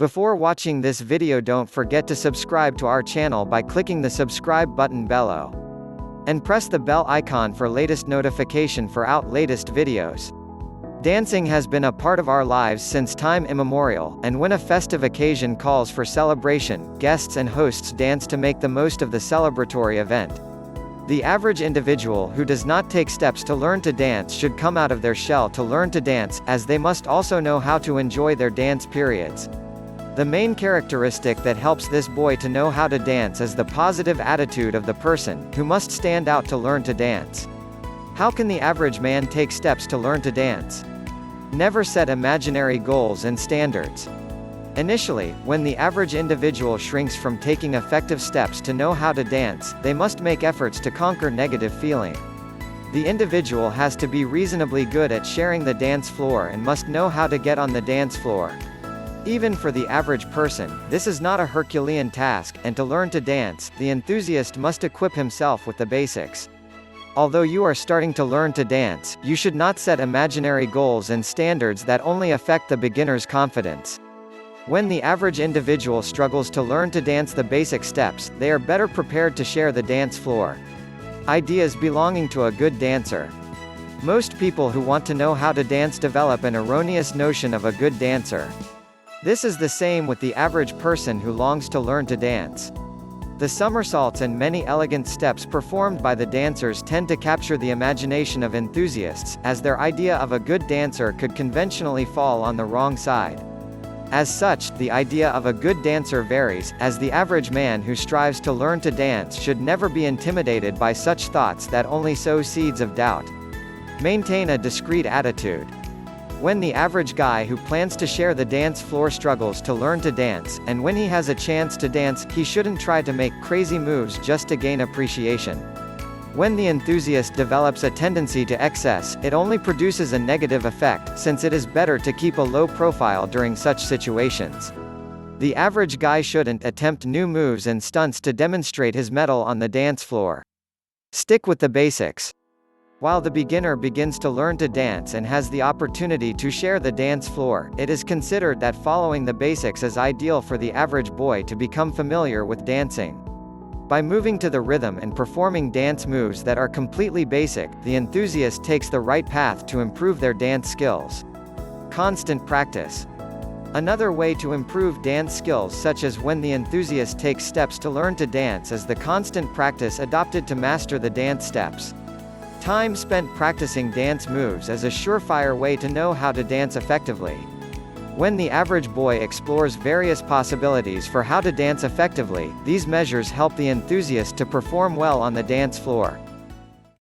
Before watching this video, don't forget to subscribe to our channel by clicking the subscribe button below. And press the bell icon for latest notification for out latest videos. Dancing has been a part of our lives since time immemorial, and when a festive occasion calls for celebration, guests and hosts dance to make the most of the celebratory event. The average individual who does not take steps to learn to dance should come out of their shell to learn to dance, as they must also know how to enjoy their dance periods. The main characteristic that helps this boy to know how to dance is the positive attitude of the person, who must stand out to learn to dance. How can the average man take steps to learn to dance? Never set imaginary goals and standards. Initially, when the average individual shrinks from taking effective steps to know how to dance, they must make efforts to conquer negative feeling. The individual has to be reasonably good at sharing the dance floor and must know how to get on the dance floor. Even for the average person, this is not a Herculean task, and to learn to dance, the enthusiast must equip himself with the basics. Although you are starting to learn to dance, you should not set imaginary goals and standards that only affect the beginner's confidence. When the average individual struggles to learn to dance the basic steps, they are better prepared to share the dance floor. Ideas belonging to a good dancer. Most people who want to know how to dance develop an erroneous notion of a good dancer. This is the same with the average person who longs to learn to dance. The somersaults and many elegant steps performed by the dancers tend to capture the imagination of enthusiasts, as their idea of a good dancer could conventionally fall on the wrong side. As such, the idea of a good dancer varies, as the average man who strives to learn to dance should never be intimidated by such thoughts that only sow seeds of doubt. Maintain a discreet attitude. When the average guy who plans to share the dance floor struggles to learn to dance, and when he has a chance to dance, he shouldn't try to make crazy moves just to gain appreciation. When the enthusiast develops a tendency to excess, it only produces a negative effect, since it is better to keep a low profile during such situations. The average guy shouldn't attempt new moves and stunts to demonstrate his mettle on the dance floor. Stick with the basics. While the beginner begins to learn to dance and has the opportunity to share the dance floor, it is considered that following the basics is ideal for the average boy to become familiar with dancing. By moving to the rhythm and performing dance moves that are completely basic, the enthusiast takes the right path to improve their dance skills. Constant practice. Another way to improve dance skills, such as when the enthusiast takes steps to learn to dance, is the constant practice adopted to master the dance steps. Time spent practicing dance moves is a surefire way to know how to dance effectively. When the average boy explores various possibilities for how to dance effectively, these measures help the enthusiast to perform well on the dance floor.